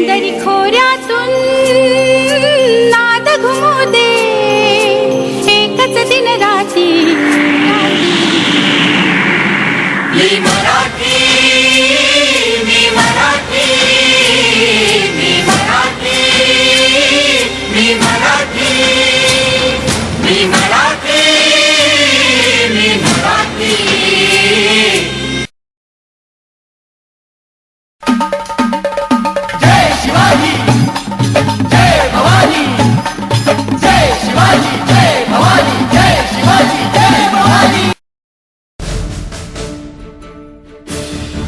दरी खोऱ्यातून नाद घुमू दे एकच दिन राती मी मराठी मी मराठी मी मराठी मी मराठी मी मराठी मी मराठी जय शिवाजी जय भवानी जय शिवाजी जय भवानी जय शिवाजी जय भवानी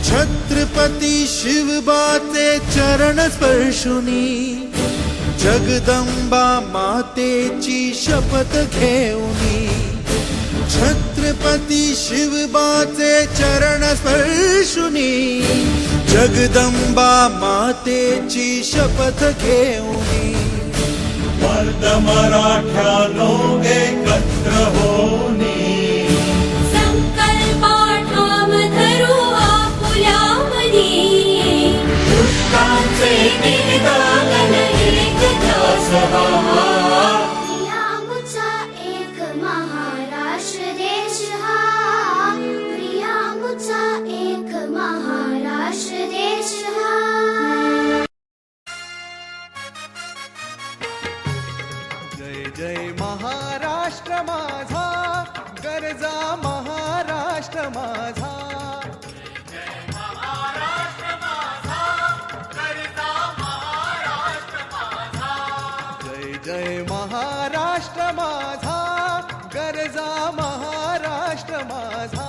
छत्रपती शिवबाचे चरण स्पर्शुनी जगदंबा मातेची शपथ घेऊनी छत्रपती शिवबाचे चरण स्पर्शुनी जगदंबा मातेची शपथ घेऊनी मर्द मराठ्यानो एकत्र होनी संकल्पाठाम धरू आपुल्या मनी दुष्टांचे निदान एक ध्यास हा प्रियामुचा एक महाराष्ट्र देश हा प्रियामुचा एक महाराष्ट्र देश हा जय जय महाराष्ट्र माझा गरजा महाराष्ट्र माझा जय जय महाराष्ट्र माझा गरजा महाराष्ट्र माझा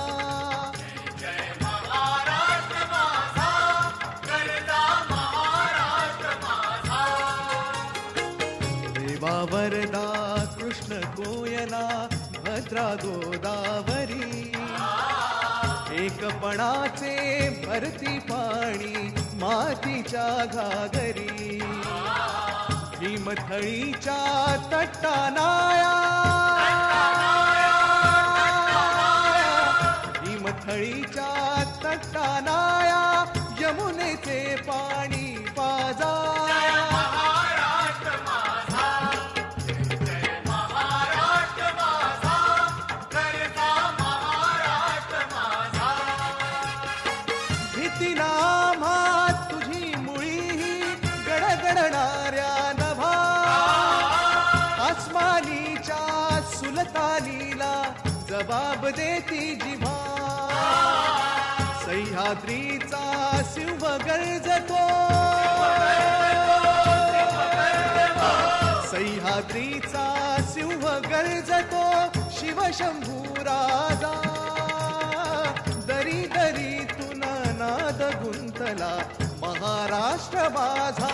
देवा वरदा कृष्ण कोयना भद्रा गोदावरी एकपणाचे भरती पाणी मातीच्या घागरी हिमथळीच्या तट्टानाया हिमथळीच्या तट्टानाया यमुनेचे पाणी पाजा भीतीनामा तुझी मुळी गडगडणाऱ्या नभा आसमानीच्या सुलतानीला जबाब देती जिव्हा सह्याद्रीचा सिंह गर्जतो सह्याद्रीचा सिंह गर्जतो शिवशंभू राजा दरी दरीतून नाद गुंतला महाराष्ट्र माझा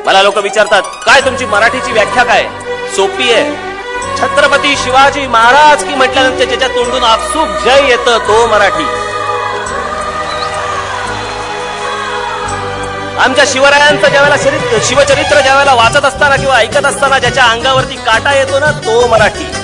मला लोक विचारतात काय तुमची मराठीची व्याख्या काय सोपी आहे छत्रपती शिवाजी महाराज की म्हटल्यानंतर ज्याच्या तोंडून आपसूक जय येतं तो मराठी आमच्या शिवरायांचं ज्यावेळेला शिवचरित्र ज्यावेळेला वाचत असताना किंवा ऐकत असताना ज्याच्या अंगावरती काटा येतो ना तो मराठी